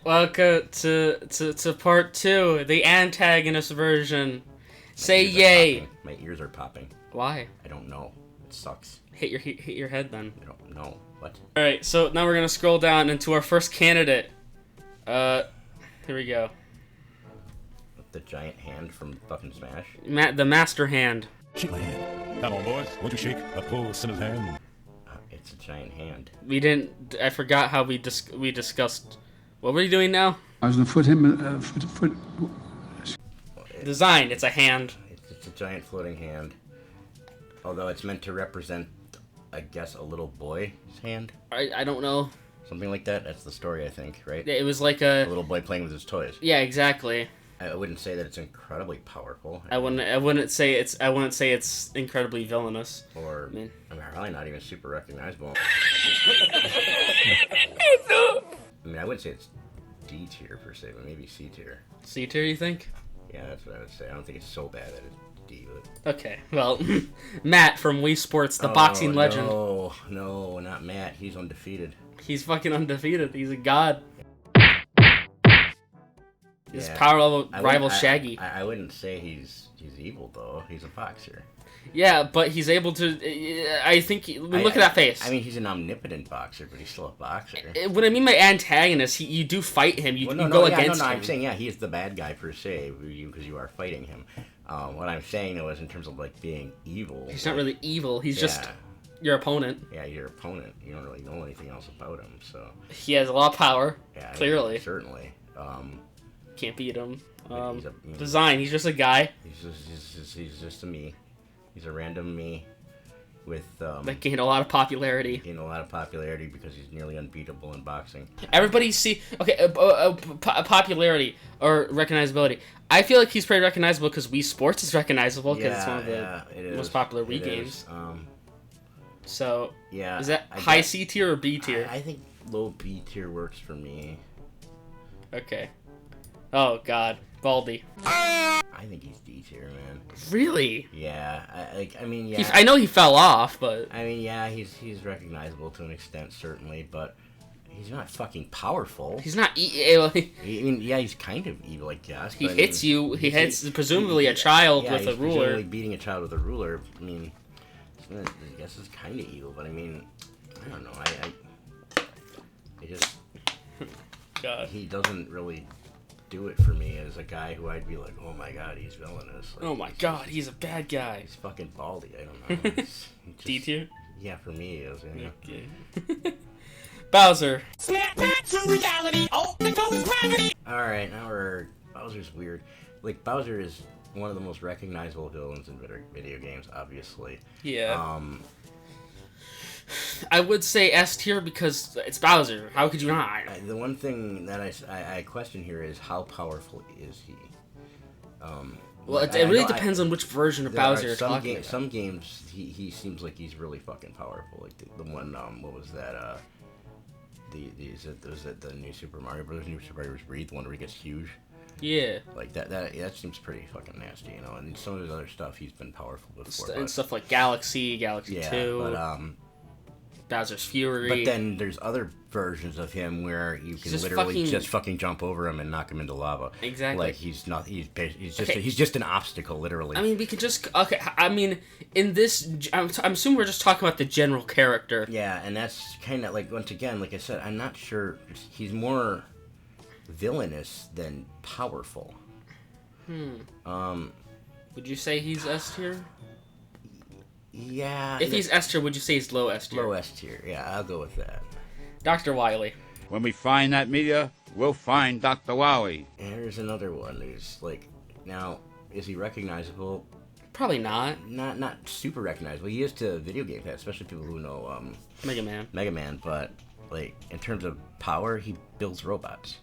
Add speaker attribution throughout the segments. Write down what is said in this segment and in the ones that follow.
Speaker 1: welcome to part 2, the antagonist version. Say yay.
Speaker 2: My ears are popping.
Speaker 1: Why?
Speaker 2: I don't know. It sucks.
Speaker 1: Hit your head then.
Speaker 2: I don't know. What?
Speaker 1: Alright, so now we're gonna scroll down into our first candidate. Here we go.
Speaker 2: The giant hand from fucking Smash?
Speaker 1: The master hand.
Speaker 3: Shake my hand. Come on, boys. Won't you shake a poor sinner's hand?
Speaker 2: It's a giant hand.
Speaker 1: We didn't... I forgot how we discussed... What were you doing now?
Speaker 4: I was going to foot him...
Speaker 1: Design. It's a hand.
Speaker 2: It's a giant floating hand. Although it's meant to represent, I guess, a little boy's hand.
Speaker 1: I don't know.
Speaker 2: Something like that. That's the story, I think, right?
Speaker 1: It was like a...
Speaker 2: A little boy playing with his toys.
Speaker 1: Yeah, exactly.
Speaker 2: I wouldn't say that it's incredibly powerful.
Speaker 1: I wouldn't say it's incredibly villainous.
Speaker 2: Or I'm probably not even super recognizable. I mean, I wouldn't say it's D tier per se, but maybe C tier.
Speaker 1: C tier, you think?
Speaker 2: Yeah, that's what I would say. I don't think it's so bad that it's D. But...
Speaker 1: Okay, well, Matt from Wii Sports, the boxing legend.
Speaker 2: No, not Matt. He's undefeated.
Speaker 1: He's fucking undefeated. He's a god. His
Speaker 2: Yeah.
Speaker 1: power level rival Shaggy.
Speaker 2: I wouldn't say he's evil though. He's a boxer.
Speaker 1: Yeah, but he's able to. I think. Look at that face.
Speaker 2: I mean, he's an omnipotent boxer, but he's still a boxer.
Speaker 1: What I mean by antagonist, you do fight him. You go against him.
Speaker 2: I'm saying he is the bad guy per se, because you are fighting him. What I'm saying though is in terms of like being evil.
Speaker 1: He's not really evil. He's just your opponent.
Speaker 2: Yeah, your opponent. You don't really know anything else about him, so.
Speaker 1: He has a lot of power.
Speaker 2: Yeah,
Speaker 1: clearly.
Speaker 2: Certainly.
Speaker 1: Can't beat him.
Speaker 2: He's
Speaker 1: Design. He's just a guy.
Speaker 2: He's just a me. He's a random me with
Speaker 1: that gained a lot of popularity.
Speaker 2: Gained a lot of popularity because he's nearly unbeatable in boxing.
Speaker 1: Everybody popularity or recognizability. I feel like he's pretty recognizable because Wii Sports is recognizable because it's one of the most popular Wii games. So
Speaker 2: yeah,
Speaker 1: is that high C tier or B tier?
Speaker 2: I think low B tier works for me.
Speaker 1: Okay. Oh God, Baldy.
Speaker 2: I think he's D tier, man.
Speaker 1: Really?
Speaker 2: Yeah, I mean, yeah.
Speaker 1: I know he fell off, but
Speaker 2: I mean, yeah, he's recognizable to an extent, certainly, but he's not fucking powerful.
Speaker 1: He's not.
Speaker 2: I mean, yeah, he's kind of evil, I guess.
Speaker 1: He hits you. He hits presumably a child with a ruler.
Speaker 2: Presumably beating a child with a ruler. I mean, I guess it's kind of evil, but I mean, I don't know. I just.
Speaker 1: God.
Speaker 2: He doesn't really do it for me as a guy who I'd be like, oh my God, he's villainous. Like,
Speaker 1: oh my God, he's a bad guy.
Speaker 2: He's fucking baldy. I don't know.
Speaker 1: D tier?
Speaker 2: Yeah, for me, he is. Yeah.
Speaker 1: Okay. Bowser.
Speaker 5: Snap back to reality. Oh, the ghost gravity.
Speaker 2: All right, now Bowser's weird. Like, Bowser is one of the most recognizable villains in video games, obviously.
Speaker 1: Yeah. I would say S tier because it's Bowser. How could you not?
Speaker 2: The one thing that I question here is how powerful is he?
Speaker 1: Well, it really depends on which version of Bowser you're talking about.
Speaker 2: Some games, he seems like he's really fucking powerful. Like the one, what was that? Was it the new Super Mario Bros. New Super Mario Bros. Breathe, the one where he gets huge?
Speaker 1: Yeah.
Speaker 2: Like that seems pretty fucking nasty, you know. And some of his other stuff, he's been powerful before.
Speaker 1: And stuff like Galaxy 2.
Speaker 2: But
Speaker 1: Bowser's Fury.
Speaker 2: But then there's other versions of him where you can literally just fucking jump over him and knock him into lava.
Speaker 1: Exactly.
Speaker 2: Like he's just an obstacle, literally.
Speaker 1: I mean, we could just I mean, in this, I'm assuming we're just talking about the general character.
Speaker 2: Yeah, and that's kind of like, once again, like I said, I'm not sure he's more villainous than powerful.
Speaker 1: Would you say he's S tier?
Speaker 2: Yeah.
Speaker 1: If he's S tier, would you say he's low S tier?
Speaker 2: Low S tier, yeah, I'll go with that.
Speaker 1: Dr. Wily.
Speaker 6: When we find that meteor, we'll find Dr. Wowie.
Speaker 2: And here's another one who's like, now, is he recognizable?
Speaker 1: Probably not.
Speaker 2: Not super recognizable. He is to video game fans, especially people who know
Speaker 1: Mega Man,
Speaker 2: but like in terms of power, he builds robots.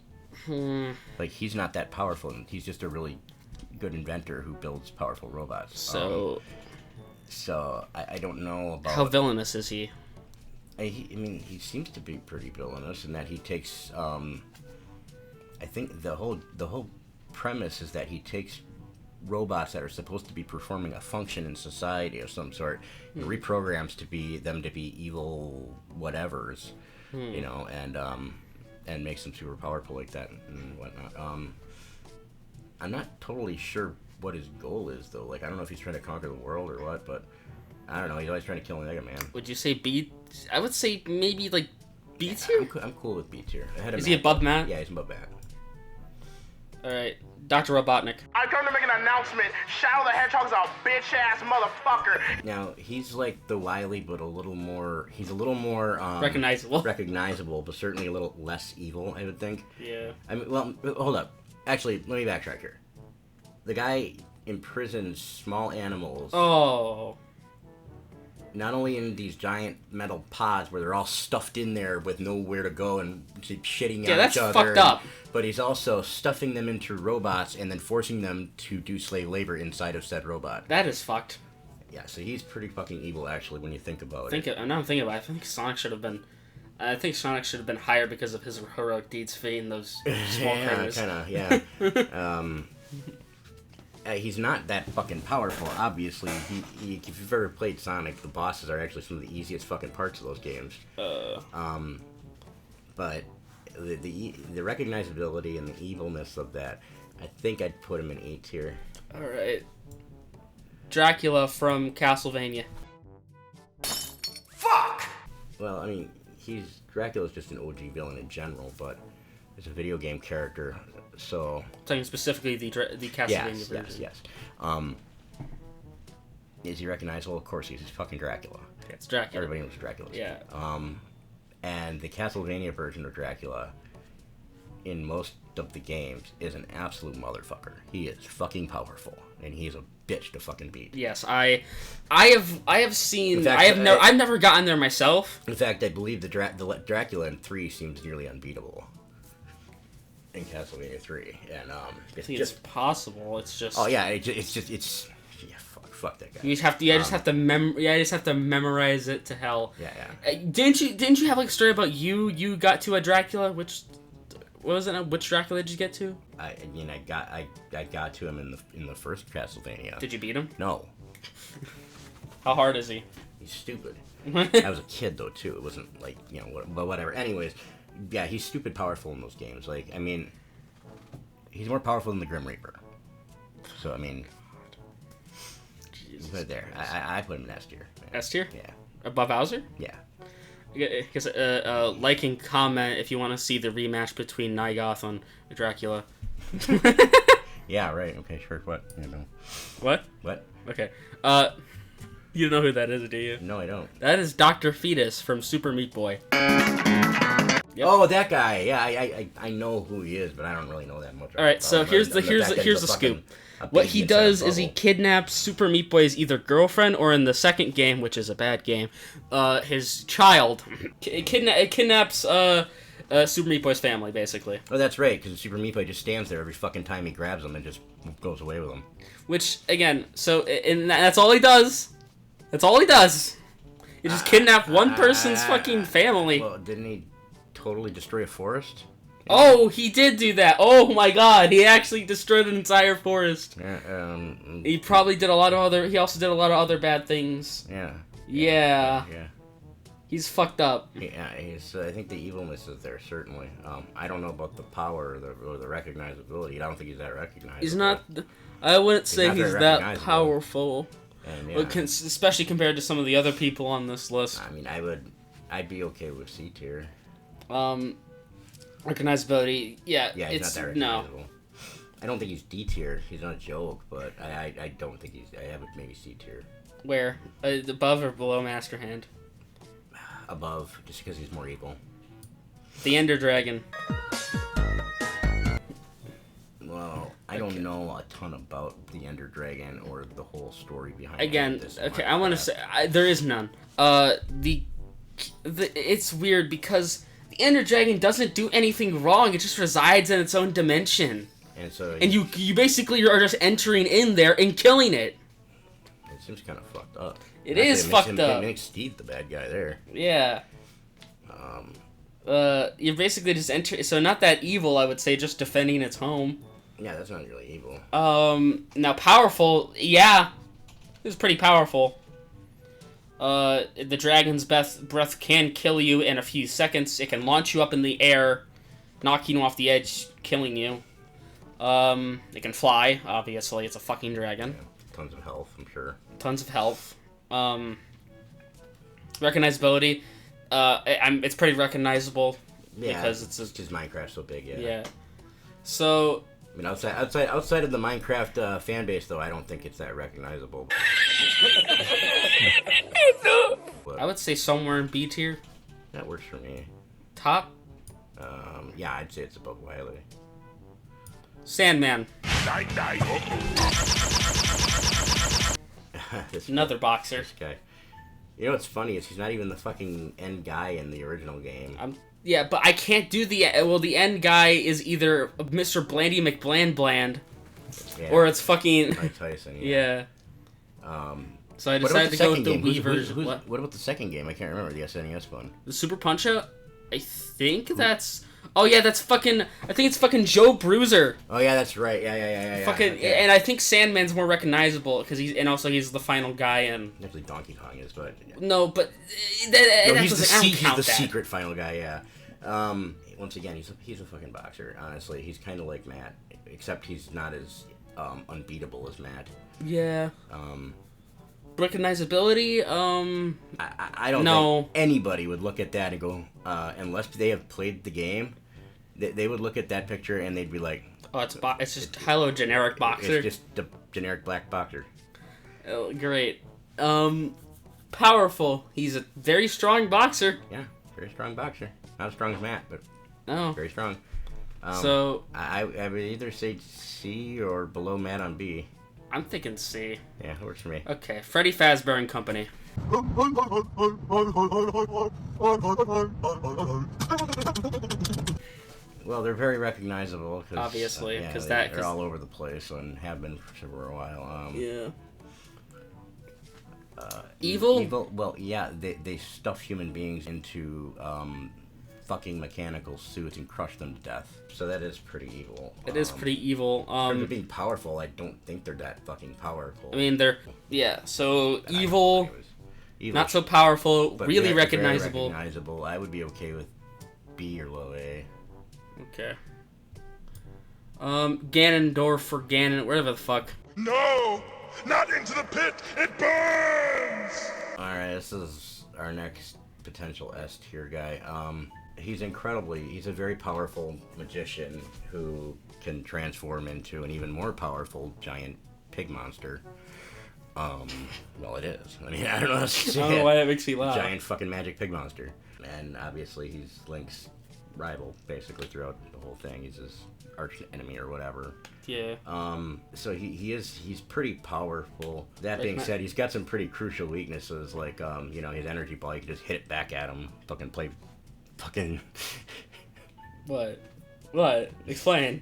Speaker 2: Like he's not that powerful. He's just a really good inventor who builds powerful robots. So I don't know about
Speaker 1: how villainous is he?
Speaker 2: I mean, he seems to be pretty villainous in that he takes. I think the whole premise is that he takes robots that are supposed to be performing a function in society of some sort, and reprograms them to be evil whatevers, you know, and and makes them super powerful like that and whatnot. I'm not totally sure what his goal is though. Like I don't know if he's trying to conquer the world or what, but I don't know. He's always trying to kill Mega Man.
Speaker 1: Would you say B? I would say maybe like B tier.
Speaker 2: I'm cool with B tier.
Speaker 1: Is he above Matt?
Speaker 2: Yeah, he's above Matt.
Speaker 1: All right, Dr. Robotnik.
Speaker 4: I come to make an announcement. Shadow the Hedgehog's a bitch-ass motherfucker.
Speaker 2: Now, he's like the Wily, but he's a little more...
Speaker 1: recognizable,
Speaker 2: but certainly a little less evil, I would think.
Speaker 1: Yeah.
Speaker 2: I mean, well, hold up. Actually, let me backtrack here. The guy imprisons small animals.
Speaker 1: Oh.
Speaker 2: Not only in these giant metal pods where they're all stuffed in there with nowhere to go and shitting on each other.
Speaker 1: Yeah, that's fucked up.
Speaker 2: But he's also stuffing them into robots and then forcing them to do slave labor inside of said robot.
Speaker 1: That is fucked.
Speaker 2: Yeah, so he's pretty fucking evil, actually, when you think about it.
Speaker 1: Now I'm thinking about it. I think Sonic should have been... higher because of his heroic deeds feeding those small critters.
Speaker 2: Yeah, kind of, yeah. He's not that fucking powerful, obviously. If you've ever played Sonic, the bosses are actually some of the easiest fucking parts of those games. But the recognizability and the evilness of that, I think I'd put him in A tier.
Speaker 1: Alright. Dracula from Castlevania.
Speaker 4: Fuck!
Speaker 2: Well, I mean, Dracula's just an OG villain in general, but it's a video game character, so...
Speaker 1: Talking specifically the Castlevania version.
Speaker 2: Yes. Is he recognizable? Of course he's fucking Dracula.
Speaker 1: Yeah, it's Dracula.
Speaker 2: Everybody knows Dracula.
Speaker 1: Yeah.
Speaker 2: And the Castlevania version of Dracula, in most of the games, is an absolute motherfucker. He is fucking powerful, and he is a bitch to fucking beat.
Speaker 1: Yes, I have seen.
Speaker 2: Fact,
Speaker 1: I've never gotten there myself.
Speaker 2: In fact, I believe the Dracula in 3 seems nearly unbeatable. In Castlevania 3, and
Speaker 1: I think it's possible. It's just.
Speaker 2: Oh yeah, it's. Yeah, fuck that guy.
Speaker 1: You just have to. I just have to memorize it to hell.
Speaker 2: Yeah.
Speaker 1: Didn't you have like a story about you got to a Dracula? What was it? Which Dracula did you get to?
Speaker 2: I got to him in the first Castlevania.
Speaker 1: Did you beat him?
Speaker 2: No.
Speaker 1: How hard is he?
Speaker 2: He's stupid. I was a kid though too. It wasn't like but whatever. Anyways, yeah, he's stupid powerful in those games. Like I mean, he's more powerful than the Grim Reaper. So I mean, put it there. I put him in S tier.
Speaker 1: S tier?
Speaker 2: Yeah.
Speaker 1: Above Bowser?
Speaker 2: Yeah.
Speaker 1: Because like and comment if you want to see the rematch between Nygoth on Dracula.
Speaker 2: Yeah, right. Okay, sure. What?
Speaker 1: What? Okay. You don't know who that is, do you?
Speaker 2: No, I don't.
Speaker 1: That is Dr. Fetus from Super Meat Boy.
Speaker 2: Yep. Oh, that guy. Yeah, I know who he is, but I don't really know that much.
Speaker 1: All right, so here's the scoop. What he does is he kidnaps Super Meat Boy's either girlfriend or in the second game, which is a bad game, his child. Kidnaps Super Meat Boy's family, basically.
Speaker 2: Oh, that's right, because Super Meat Boy just stands there every fucking time he grabs them and just goes away with them.
Speaker 1: Which, again, and that's all he does. That's all he does. He just kidnapped one person's fucking family.
Speaker 2: Well, didn't he totally destroy a forest?
Speaker 1: Oh, he did do that. Oh my god, he actually destroyed an entire forest.
Speaker 2: Yeah,
Speaker 1: he probably did a lot of other. He also did a lot of other bad things.
Speaker 2: Yeah.
Speaker 1: He's fucked up.
Speaker 2: Yeah, I think the evilness is there certainly. I don't know about the power or the recognizability. I don't think he's that recognizable.
Speaker 1: He's not. I wouldn't say he's that powerful. And, especially compared to some of the other people on this list.
Speaker 2: I mean, I'd be okay with C tier.
Speaker 1: Recognizability, yeah,
Speaker 2: he's not that recognizable. No. I don't think he's D tier. He's not a joke, but I don't think he's. I have it maybe C tier.
Speaker 1: Where? Above or below Master Hand?
Speaker 2: Above, just because he's more evil.
Speaker 1: The Ender Dragon.
Speaker 2: Well, I don't know a ton about the Ender Dragon or the whole story behind
Speaker 1: this. Okay, I want to say there is none. It's weird because the Ender Dragon doesn't do anything wrong. It just resides in its own dimension. And you basically are just entering in there and killing it.
Speaker 2: It seems kind of fucked up.
Speaker 1: It is fucked up.
Speaker 2: It makes Steve the bad guy there.
Speaker 1: Yeah. You're basically just entering. So not that evil, I would say, just defending its home.
Speaker 2: Yeah, that's not really evil.
Speaker 1: Now powerful, yeah. It's pretty powerful. The dragon's breath can kill you in a few seconds. It can launch you up in the air. knocking you off the edge, killing you. It can fly, obviously. It's a fucking dragon.
Speaker 2: Yeah, tons of health, I'm sure.
Speaker 1: Tons of health. Recognizability. It's pretty recognizable.
Speaker 2: Yeah,
Speaker 1: because it's
Speaker 2: just Minecraft's so big, yeah.
Speaker 1: Yeah. So...
Speaker 2: I mean, outside of the Minecraft fan base, though, I don't think it's that recognizable.
Speaker 1: I would say somewhere in B tier.
Speaker 2: That works for me.
Speaker 1: Top?
Speaker 2: Yeah, I'd say it's above Wily.
Speaker 1: Sandman. Another boxer.
Speaker 2: This guy. You know what's funny is he's not even the fucking end guy in the original game.
Speaker 1: Yeah, but I can't do the end guy is either Mr. Blandy McBland,
Speaker 2: Yeah.
Speaker 1: or it's fucking
Speaker 2: Mike Tyson.
Speaker 1: yeah. So I
Speaker 2: What about
Speaker 1: decided to go with the
Speaker 2: game?
Speaker 1: Wii version.
Speaker 2: What about the second game? I can't remember the SNES one.
Speaker 1: The Super Punch-Out? I think that's... Oh yeah, that's fucking... I think it's fucking Joe Bruiser.
Speaker 2: Oh yeah, that's right. Yeah.
Speaker 1: Fucking...
Speaker 2: Okay.
Speaker 1: And I think Sandman's more recognizable, because he's the final guy in...
Speaker 2: Actually, Donkey Kong is, but...
Speaker 1: No, but...
Speaker 2: he's the
Speaker 1: that.
Speaker 2: secret final guy, yeah. Once again, he's a fucking boxer, honestly. He's kind of like Matt, except he's not as unbeatable as Matt.
Speaker 1: Yeah. Recognizability,
Speaker 2: I don't think anybody would look at that and go, unless they have played the game, they would look at that picture and they'd be like,
Speaker 1: oh, it's just hello, generic boxer.
Speaker 2: It's just the generic black boxer.
Speaker 1: Oh, great. Powerful. He's a very strong boxer.
Speaker 2: Yeah, very strong boxer. Not as strong as Matt, but very strong.
Speaker 1: So
Speaker 2: I would either say C or below Matt on B.
Speaker 1: I'm thinking C.
Speaker 2: Yeah, it works for me.
Speaker 1: Okay, Freddy Fazbear and Company.
Speaker 2: Well, they're very recognizable. Cause,
Speaker 1: obviously, because
Speaker 2: they're all over the place and have been for a while.
Speaker 1: Yeah.
Speaker 2: Evil? Evil. Well, yeah, they stuff human beings into fucking mechanical suits and crush them to death. So that is pretty evil.
Speaker 1: It is pretty evil.
Speaker 2: In terms of being powerful, I don't think they're that fucking powerful.
Speaker 1: I mean, so evil, not so powerful,
Speaker 2: but
Speaker 1: really recognizable.
Speaker 2: Very recognizable. I would be okay with B or low A.
Speaker 1: Okay. Ganondorf or Ganon, whatever the fuck.
Speaker 7: No! Not into the pit! It burns!
Speaker 2: Alright, this is our next potential S tier guy. He's a very powerful magician who can transform into an even more powerful giant pig monster. Well, it is. I mean, I don't know how to say
Speaker 1: I don't know why that makes me laugh.
Speaker 2: Giant fucking magic pig monster. And obviously he's Link's rival, basically, throughout the whole thing. He's his arch enemy or whatever.
Speaker 1: Yeah.
Speaker 2: So he's pretty powerful. That being said, he's got some pretty crucial weaknesses, like his energy ball. You can just hit it back at him. Fucking.
Speaker 1: What? Explain.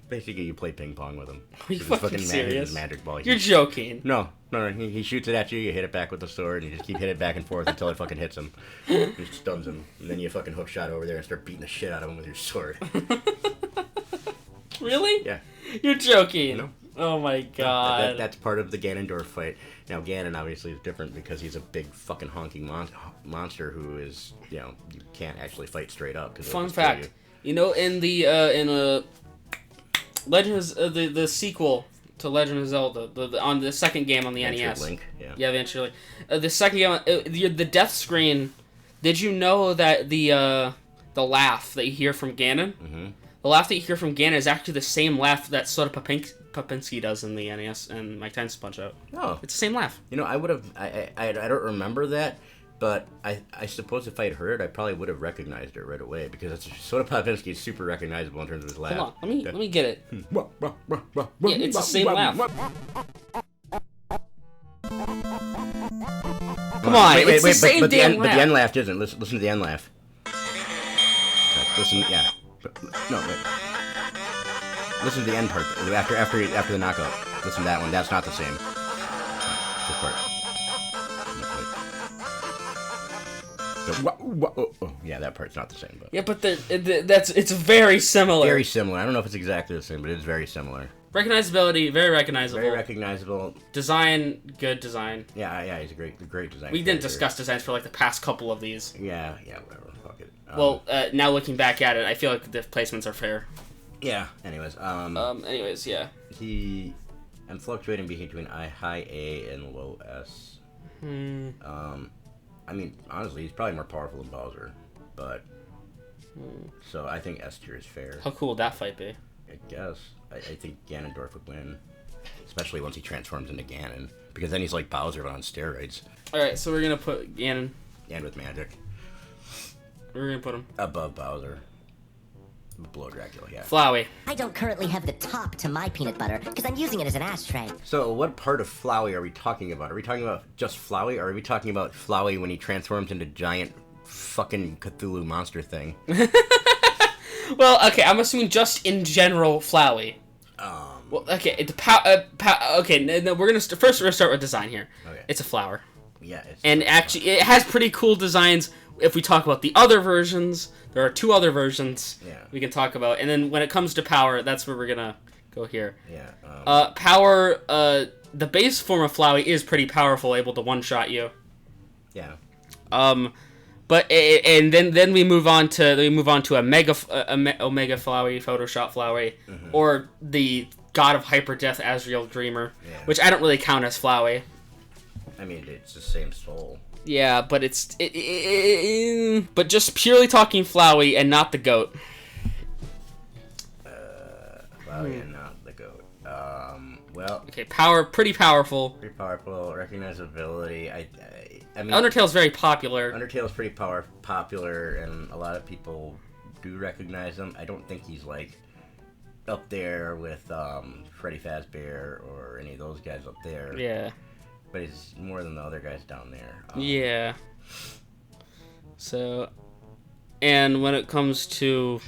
Speaker 2: Basically, you play ping pong with him.
Speaker 1: Are you fucking serious?
Speaker 2: His magic ball.
Speaker 1: You're joking.
Speaker 2: No. He shoots it at you. You hit it back with the sword, and you just keep hitting it back and forth until it fucking hits him. It just stuns him, and then you fucking hook shot over there and start beating the shit out of him with your sword.
Speaker 1: Really?
Speaker 2: Yeah.
Speaker 1: You're joking.
Speaker 2: No.
Speaker 1: Oh my god.
Speaker 2: That's part of the Ganondorf fight. Now, Ganon obviously is different because he's a big fucking honking monster who is, you can't actually fight straight up.
Speaker 1: Fun fact, in the Legend of the sequel to Legend of Zelda, on the second game on the NES.
Speaker 2: Link,
Speaker 1: yeah, eventually. The second game, the death screen. Did you know that the laugh that you hear from Ganon? Mm-hmm. The laugh that you hear from Ganon is actually the same laugh that Soda Popinski does in the NES and Mike Tyson's Punch-Out. Oh. It's the same laugh.
Speaker 2: I would have... I don't remember that, but I suppose if I'd heard it, I probably would have recognized it right away, because Soda Popinski is super recognizable in terms of his laugh.
Speaker 1: Hold on, let me get it. Yeah, it's the same laugh. Come on, it's the same damn laugh.
Speaker 2: But the end laugh isn't. Listen to the end laugh. Listen, yeah. No, wait. Listen to the end part after the knockout. Listen to that one. That's not the same. This part. Yeah, that part's not the same. But
Speaker 1: yeah, but it's very similar.
Speaker 2: Very similar. I don't know if it's exactly the same, but it's very similar.
Speaker 1: Recognizability, very recognizable.
Speaker 2: Very recognizable.
Speaker 1: Design, good design.
Speaker 2: Yeah, he's a great design.
Speaker 1: We didn't discuss designs for like the past couple of these.
Speaker 2: Yeah, whatever. Fuck it.
Speaker 1: Well, now looking back at it, I feel like the placements are fair.
Speaker 2: Yeah. Anyways.
Speaker 1: Anyways, yeah.
Speaker 2: I'm fluctuating between high A and low S. I mean, honestly, he's probably more powerful than Bowser, but so I think S tier is fair.
Speaker 1: How cool would that fight be?
Speaker 2: I guess. I think Ganondorf would win, especially once he transforms into Ganon, because then he's like Bowser but on steroids.
Speaker 1: All right, so we're gonna put Ganon.
Speaker 2: And with magic.
Speaker 1: We're gonna put him
Speaker 2: above Bowser. Below Dracula, yeah.
Speaker 1: Flowey.
Speaker 8: I don't currently have the top to my peanut butter because I'm using it as an ashtray.
Speaker 2: So what part of Flowey are we talking about? Are we talking about just Flowey, or are we talking about Flowey when he transforms into giant fucking Cthulhu monster thing?
Speaker 1: Well, okay, I'm assuming just in general Flowey. Well, okay, okay, no, we're gonna first we're gonna start with design here. Okay. It's a flower.
Speaker 2: Yeah.
Speaker 1: And actually, it has pretty cool designs. If we talk about the other versions, there are 2 other versions we can talk about. And then when it comes to power, that's where we're gonna go here.
Speaker 2: Yeah.
Speaker 1: Power. The base form of Flowey is pretty powerful, able to one-shot you.
Speaker 2: Yeah.
Speaker 1: But and then we move on to a Omega Flowey, Photoshop Flowey, or the God of Hyper Death Azrael Dreamer, which I don't really count as Flowey.
Speaker 2: I mean, it's the same soul.
Speaker 1: Yeah, but but just purely talking Flowey and not the goat.
Speaker 2: Flowey and not the goat. Well.
Speaker 1: Okay, pretty powerful.
Speaker 2: Pretty powerful. Recognizability. I mean,
Speaker 1: Undertale's very popular.
Speaker 2: Undertale's pretty popular, and a lot of people do recognize him. I don't think he's like up there with Freddy Fazbear or any of those guys up there.
Speaker 1: Yeah.
Speaker 2: But he's more than the other guys down there.
Speaker 1: Yeah. So, and when it comes to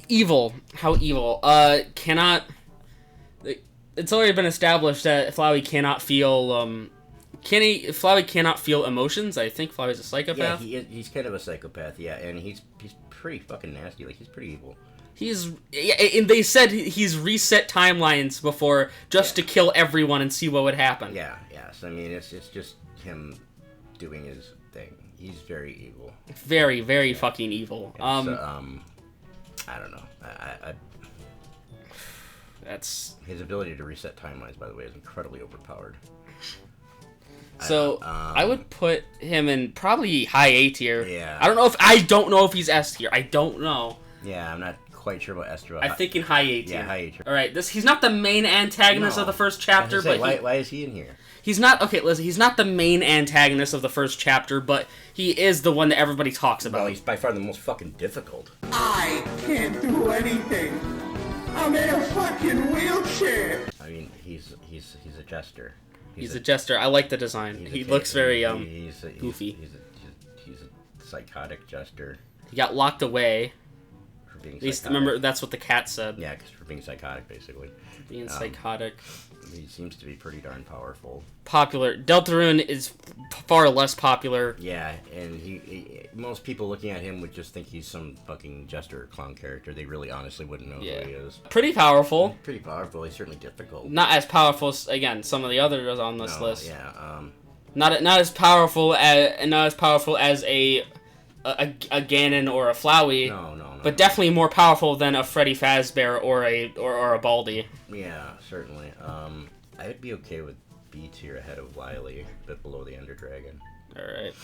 Speaker 1: evil, how evil? Cannot. It's already been established that Flowey cannot feel. Flowey cannot feel emotions. I think Flowey's a psychopath.
Speaker 2: Yeah, he's kind of a psychopath. Yeah, and he's pretty fucking nasty. Like, he's pretty evil.
Speaker 1: And they said he's reset timelines before just to kill everyone and see what would happen.
Speaker 2: Yeah. So I mean, it's just him doing his thing. He's very evil.
Speaker 1: Very, very fucking evil.
Speaker 2: So, I don't know.
Speaker 1: That's
Speaker 2: his ability to reset timelines, by the way, is incredibly overpowered.
Speaker 1: So I would put him in probably high A tier.
Speaker 2: Yeah.
Speaker 1: I don't know if he's S tier. I don't know.
Speaker 2: Yeah, I'm not quite sure about S tier.
Speaker 1: I'm thinking high A tier.
Speaker 2: Yeah, high A tier.
Speaker 1: All right, he's not the main antagonist of the first chapter, but
Speaker 2: why is he in here?
Speaker 1: He's not okay. Listen, he's not the main antagonist of the first chapter, but he is the one that everybody talks about.
Speaker 2: Well, he's by far the most fucking difficult.
Speaker 4: I can't do anything. I'm in a fucking wheelchair.
Speaker 2: I mean, he's a jester.
Speaker 1: He's a jester. I like the design. He looks very goofy.
Speaker 2: He's a psychotic jester.
Speaker 1: He got locked away.
Speaker 2: For being
Speaker 1: At least remember that's what the cat said.
Speaker 2: Yeah, because for being psychotic, basically.
Speaker 1: Being psychotic.
Speaker 2: He seems to be pretty darn powerful.
Speaker 1: Popular. Deltarune is far less popular.
Speaker 2: Yeah, and he most people looking at him would just think he's some fucking jester or clown character. They really honestly wouldn't know who he is.
Speaker 1: Pretty powerful.
Speaker 2: Pretty powerful. He's certainly difficult.
Speaker 1: Not as powerful as, again, some of the others on this list.
Speaker 2: Yeah.
Speaker 1: Not as powerful as a Ganon or a Flowey.
Speaker 2: No.
Speaker 1: But definitely more powerful than a Freddy Fazbear or a Baldi.
Speaker 2: Yeah, certainly. I'd be okay with B tier ahead of Wily, but below the Ender Dragon.
Speaker 1: Alright.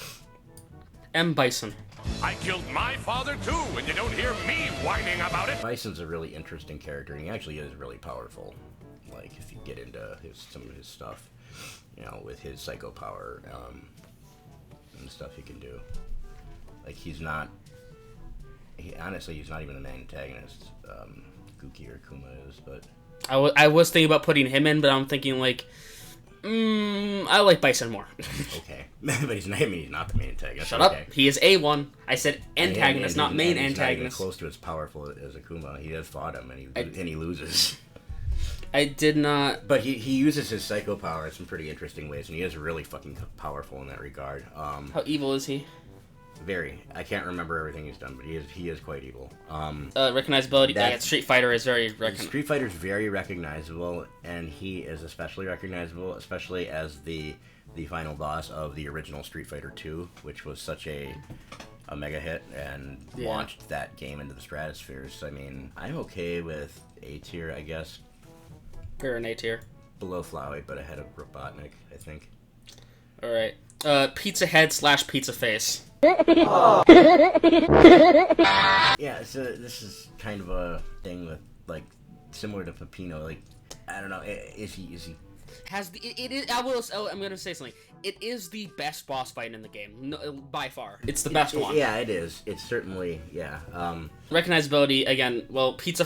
Speaker 1: M. Bison.
Speaker 3: I killed my father too, and you don't hear me whining about it.
Speaker 2: Bison's a really interesting character, and he actually is really powerful. Like, if you get into some of his stuff, with his psycho power, and the stuff he can do. Like, honestly, he's not even an antagonist. Gookie or Kuma is, but...
Speaker 1: I was thinking about putting him in, but I'm thinking, like, I like Bison more.
Speaker 2: Okay. But he's not the main antagonist.
Speaker 1: Shut up. He is A1. I said antagonist, not main antagonist. He's not even
Speaker 2: close to as powerful as Akuma. He has fought him, and he loses.
Speaker 1: I did not...
Speaker 2: But he uses his psycho power in some pretty interesting ways, and he is really fucking powerful in that regard.
Speaker 1: How evil is he?
Speaker 2: Very. I can't remember everything he's done, but he is quite evil.
Speaker 1: Recognizability. Street Fighter is very recognizable.
Speaker 2: Street Fighter is very recognizable, and he is especially recognizable, especially as the final boss of the original Street Fighter 2, which was such a a mega hit and launched that game into the stratosphere. So I mean, I'm okay with A tier, I guess.
Speaker 1: You're an A tier.
Speaker 2: Below Flowey, but ahead of Robotnik, I think.
Speaker 1: All right. Pizza Head / Pizza Face.
Speaker 2: Yeah, so this is kind of a thing with, like, similar to Peppino. Like, I don't know, is he?
Speaker 1: Has the it is? I'm gonna say something. It is the best boss fight in the game, no, by far. It's the best one.
Speaker 2: Yeah, it is. It's certainly, yeah.
Speaker 1: Recognizability again. Well, Pizza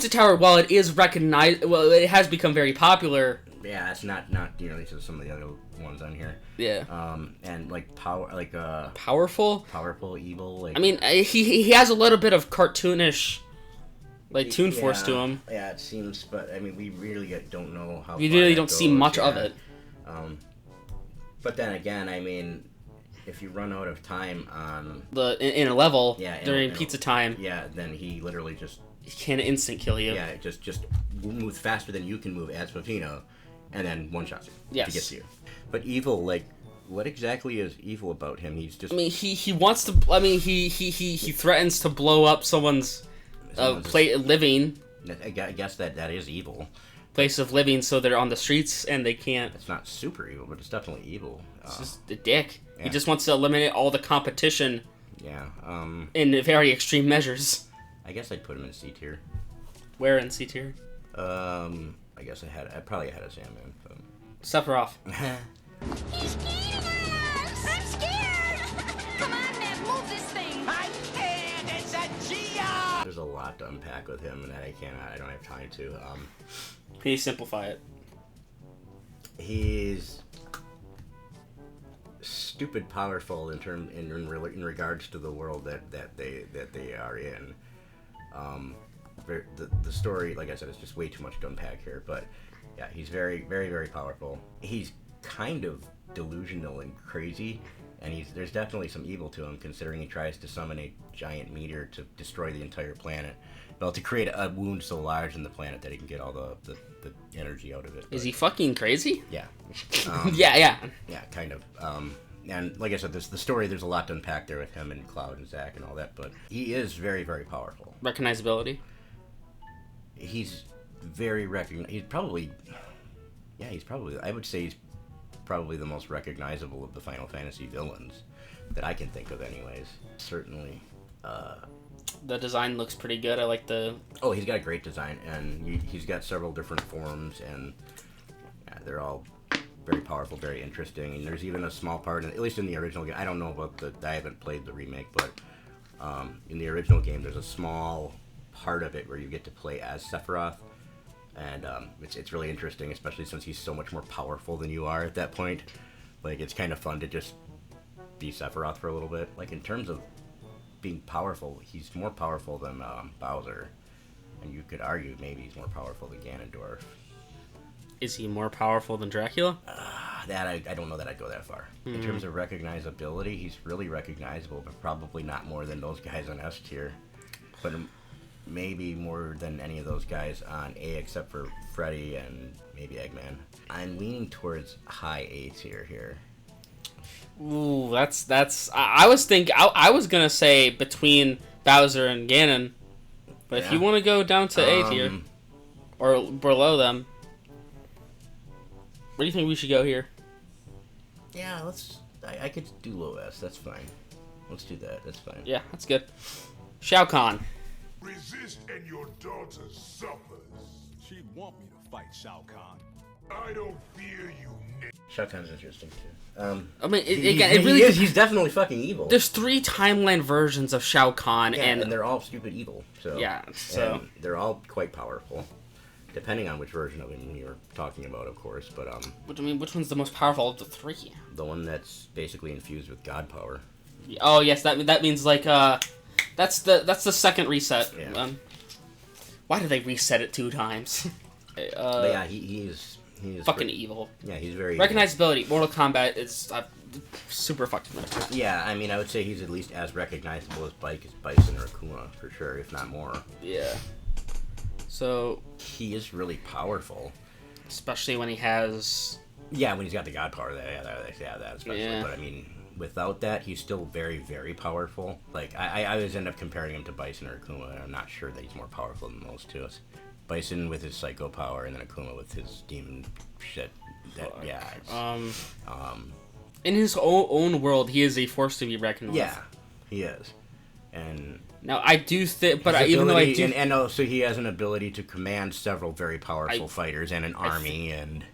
Speaker 1: Tower. While it is it has become very popular.
Speaker 2: Yeah, it's not nearly to some of the other ones on here.
Speaker 1: Yeah.
Speaker 2: And like
Speaker 1: powerful,
Speaker 2: evil. Like,
Speaker 1: I mean, he has a little bit of cartoonish, like Toon Force to him.
Speaker 2: Yeah, it seems, but I mean, we really don't know how.
Speaker 1: We really don't see much of it.
Speaker 2: But then again, I mean, if you run out of time on
Speaker 1: in a level during pizza time,
Speaker 2: then he literally just
Speaker 1: can instant kill you.
Speaker 2: Yeah, just moves faster than you can move as Peppino, and then one shots you to get to you. But evil, like, what exactly is evil about him? He's just.
Speaker 1: I mean, he wants to. I mean, he threatens to blow up someone's living.
Speaker 2: I guess that is evil.
Speaker 1: Place of living, so they're on the streets and they can't.
Speaker 2: It's not super evil, but it's definitely evil.
Speaker 1: It's just a dick. Yeah. He just wants to eliminate all the competition.
Speaker 2: Yeah.
Speaker 1: In very extreme measures.
Speaker 2: I guess I'd put him in C tier.
Speaker 1: Where in C tier?
Speaker 2: I guess I probably had a Sandman. But...
Speaker 5: He's
Speaker 1: Sephiroth.
Speaker 5: scared of us! I'm scared! Come on, man, move this thing! I'm scared! It's a Geo!
Speaker 2: There's a lot to unpack with him, and that I don't have time to.
Speaker 1: Can you simplify it?
Speaker 2: He's stupid powerful in regards to the world that they are in. The story, like I said, is just way too much to unpack here, but yeah, he's very, very, very powerful. He's kind of delusional and crazy, and there's definitely some evil to him, considering he tries to summon a giant meteor to destroy the entire planet. Well, to create a wound so large in the planet that he can get all the energy out of it.
Speaker 1: Is he fucking crazy?
Speaker 2: Yeah.
Speaker 1: Yeah,
Speaker 2: kind of. And like I said, the story, there's a lot to unpack there with him and Cloud and Zack and all that, but he is very, very powerful.
Speaker 1: Recognizability?
Speaker 2: He's very I would say he's probably the most recognizable of the Final Fantasy villains that I can think of anyways. Certainly.
Speaker 1: The design looks pretty good. I like the...
Speaker 2: Oh, he's got a great design, and he's got several different forms, and they're all very powerful, very interesting. And there's even a small part, at least in the original game, I don't know about I haven't played the remake, but in the original game, there's a small part of it where you get to play as Sephiroth, and it's really interesting, especially since he's so much more powerful than you are at that point. Like, it's kind of fun to just be Sephiroth for a little bit. Like, in terms of being powerful, he's more powerful than Bowser, and you could argue maybe he's more powerful than Ganondorf.
Speaker 1: Is he more powerful than Dracula?
Speaker 2: That I don't know that I'd go that far. In terms of recognizability, he's really recognizable, but probably not more than those guys on S tier. But maybe more than any of those guys on A, except for Freddy and maybe Eggman. I'm leaning towards high A tier here.
Speaker 1: Ooh, that's. I was gonna say between Bowser and Ganon, but if you want to go down to A tier or below them, where do you think we should go here?
Speaker 2: Yeah, I could do low S. That's fine. Let's do that. That's fine.
Speaker 1: Yeah, that's good. Shao Kahn.
Speaker 7: Resist and your daughter suffers.
Speaker 3: She'd want me to fight Shao Kahn.
Speaker 7: I don't fear you, Nick.
Speaker 2: Shao Kahn's interesting too.
Speaker 1: I mean, he's
Speaker 2: definitely fucking evil.
Speaker 1: There's 3 timeline versions of Shao Kahn,
Speaker 2: and they're all stupid evil. So
Speaker 1: so
Speaker 2: they're all quite powerful, depending on which version of him you're talking about, of course. But
Speaker 1: which one's the most powerful of the 3?
Speaker 2: The one that's basically infused with god power.
Speaker 1: Oh yes, that means like that's the second reset.
Speaker 2: Yeah.
Speaker 1: Why do they reset it 2 times?
Speaker 2: But yeah, he is
Speaker 1: fucking evil.
Speaker 2: Yeah, he's very
Speaker 1: recognizability. Mortal Kombat is super fucking good.
Speaker 2: Yeah, I mean, I would say he's at least as recognizable as Bison or Akuma for sure, if not more.
Speaker 1: Yeah. So
Speaker 2: he is really powerful,
Speaker 1: especially when he has.
Speaker 2: Yeah, when he's got the god power, that especially. Yeah. But I mean, without that, he's still very, very powerful. Like, I always end up comparing him to Bison or Akuma, and I'm not sure that he's more powerful than those two. Bison with his psycho power, and then Akuma with his demon shit.
Speaker 1: In his own world, he is a force to be reckoned with.
Speaker 2: Yeah, he is. And
Speaker 1: now I do think, but even though I do,
Speaker 2: and also he has an ability to command several very powerful fighters and an army, and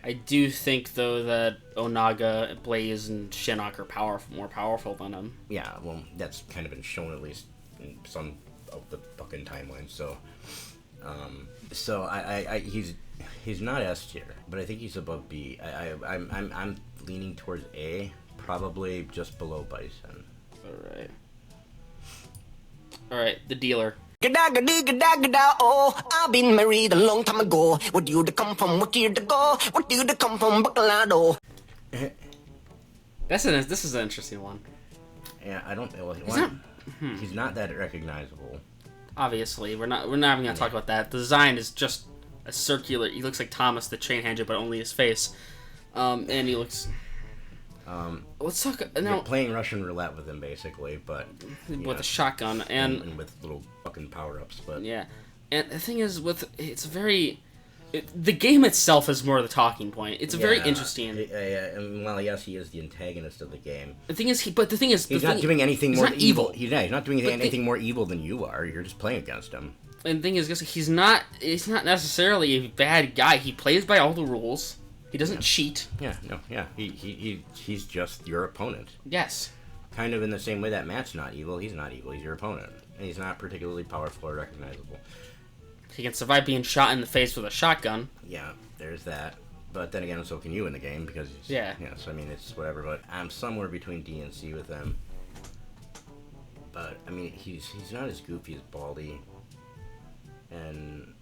Speaker 1: I do think though that Onaga, Blaze, and Shinnok are more powerful than him.
Speaker 2: Yeah, well, that's kind of been shown at least in some of the fucking timelines. So, he's not S tier, but I think he's above B. I'm leaning towards A, probably just below Bison.
Speaker 1: All right, the dealer.
Speaker 9: Oh, I've been married a long time ago. Where do you come from? What year to go? What do you come from? Bacalado.
Speaker 1: This is an interesting one.
Speaker 2: Yeah, I don't. Well, he's not that recognizable.
Speaker 1: Obviously, we're not even gonna talk about that. The design is just a circular. He looks like Thomas the Chain Handler, but only his face. And he looks. Let's talk now.
Speaker 2: You're playing Russian roulette with him, basically, but
Speaker 1: with a shotgun and
Speaker 2: with little fucking power-ups. But
Speaker 1: yeah, and the thing is, the game itself is more the talking point. It's very interesting.
Speaker 2: Well, yes, he is the antagonist of the game.
Speaker 1: The thing is, he's
Speaker 2: not doing anything more
Speaker 1: evil.
Speaker 2: He's not doing anything more evil than you are. You're just playing against him.
Speaker 1: And the thing is, he's not necessarily a bad guy. He plays by all the rules. He doesn't cheat.
Speaker 2: He's just your opponent.
Speaker 1: Yes.
Speaker 2: Kind of in the same way that Matt's not evil. He's not evil. He's your opponent. And he's not particularly powerful or recognizable.
Speaker 1: He can survive being shot in the face with a shotgun.
Speaker 2: Yeah, there's that. But then again, so can you in the game because so I mean, it's whatever. But I'm somewhere between D and C with him. But I mean, he's not as goofy as Baldy, and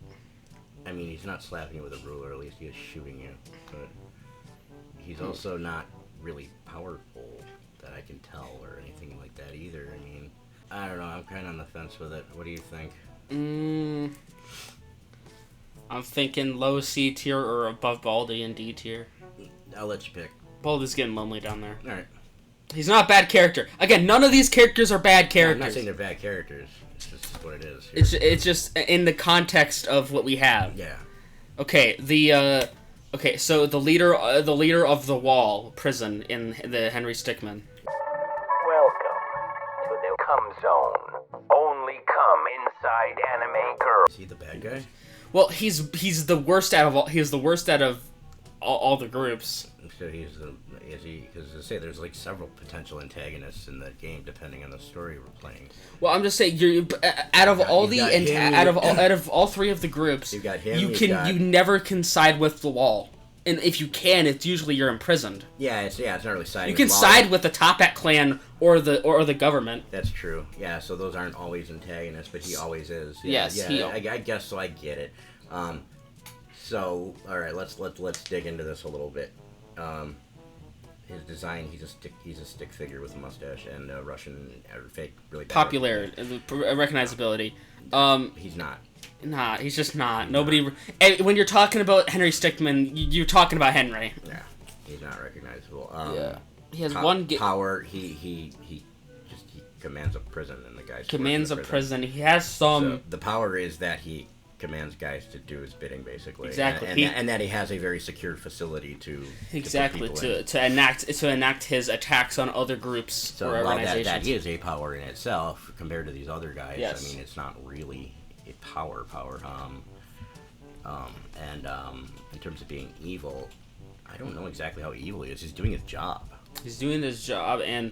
Speaker 2: I mean, he's not slapping you with a ruler. At least he is shooting you. But he's also not really powerful that I can tell or anything like that either. I mean, I don't know. I'm kind of on the fence with it. What do you think?
Speaker 1: I'm thinking low C tier or above Baldy in D tier.
Speaker 2: I'll let you pick.
Speaker 1: Baldy's getting lonely down there.
Speaker 2: All right.
Speaker 1: He's not a bad character. Again, none of these characters are bad characters.
Speaker 2: I'm not saying they're bad characters. It's just what it is.
Speaker 1: It's just in the context of what we have.
Speaker 2: Yeah.
Speaker 1: Okay. So the leader of the Wall prison in the Henry Stickmin.
Speaker 10: Welcome to the Come Zone. Only come inside anime girl.
Speaker 2: Is he the bad guy?
Speaker 1: Well, he's the worst out of all. He's the worst out of all the groups.
Speaker 2: So because I say there's like several potential antagonists in the game depending on the story we're playing.
Speaker 1: Well, I'm just saying out of all three of the groups,
Speaker 2: you got him.
Speaker 1: You never can side with the Wall. And if you can, it's usually you're imprisoned.
Speaker 2: Yeah, it's not really siding.
Speaker 1: You can side with the Topat clan or the government.
Speaker 2: That's true. Yeah, so those aren't always antagonists, but he always is.
Speaker 1: Yeah,
Speaker 2: yes, I guess so. I get it. So all right, let's dig into this a little bit. His design, he's a stick figure with a mustache and a Russian fake really bad
Speaker 1: popularity, recognizability.
Speaker 2: He's not.
Speaker 1: Nah, he's just not. Nobody. When you're talking about Henry Stickmin, you're talking about Henry.
Speaker 2: Yeah, he's not recognizable.
Speaker 1: Yeah, he has one
Speaker 2: power. He commands a prison, and the guys
Speaker 1: commands a prison. He has some.
Speaker 2: So the power is that he commands guys to do his bidding, basically.
Speaker 1: Exactly,
Speaker 2: and that he has a very secured facility to
Speaker 1: enact his attacks on other groups
Speaker 2: so
Speaker 1: or organizations.
Speaker 2: That is a power in itself compared to these other guys.
Speaker 1: Yes.
Speaker 2: I mean, it's not really a power. In terms of being evil, I don't know exactly how evil he is. He's doing his job.
Speaker 1: He's doing his job, and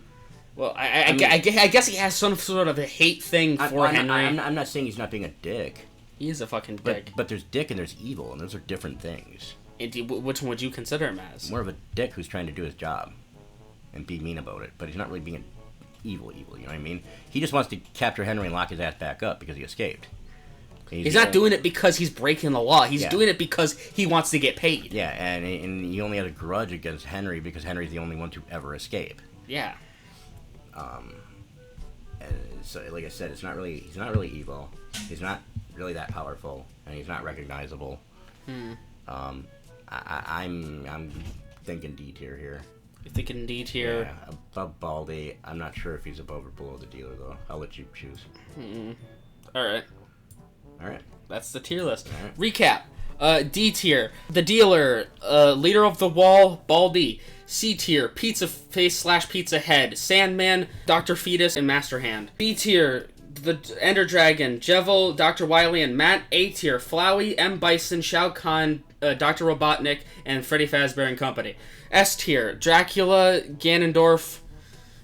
Speaker 1: well, I guess he has some sort of a hate thing for Henry.
Speaker 2: I'm not saying he's not being a dick.
Speaker 1: He is a fucking dick.
Speaker 2: But there's dick and there's evil, and those are different things.
Speaker 1: Which one would you consider him as?
Speaker 2: More of a dick who's trying to do his job and be mean about it, but he's not really being evil, you know what I mean? He just wants to capture Henry and lock his ass back up because he escaped.
Speaker 1: He's not doing it because he's breaking the law. He's doing it because he wants to get paid.
Speaker 2: Yeah, and he only has a grudge against Henry because Henry's the only one to ever escape.
Speaker 1: Yeah.
Speaker 2: And so, like I said, he's not really evil. He's not really that powerful, and he's not recognizable. I'm thinking D tier here.
Speaker 1: You're thinking D tier.
Speaker 2: Yeah, above Baldy. I'm not sure if he's above or below the dealer, though. I'll let you choose.
Speaker 1: Alright.
Speaker 2: Alright.
Speaker 1: That's the tier list.
Speaker 2: Right.
Speaker 1: Recap. D tier, the dealer, leader of the wall, Baldy. C tier, Pizza Face / Pizza Head, Sandman, Dr. Fetus, and Master Hand. B tier, the Ender Dragon, Jevil, Dr. Wily, and Matt. A tier, Flowey, M. Bison, Shao Kahn, Dr. Robotnik, and Freddy Fazbear and Company. S tier, Dracula, Ganondorf,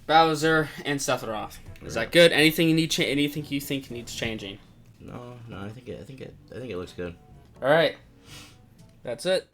Speaker 1: Bowser, and Sephiroth. Is that good? Anything you need? Anything you think needs changing?
Speaker 2: No. I think it looks good.
Speaker 1: All right, that's it.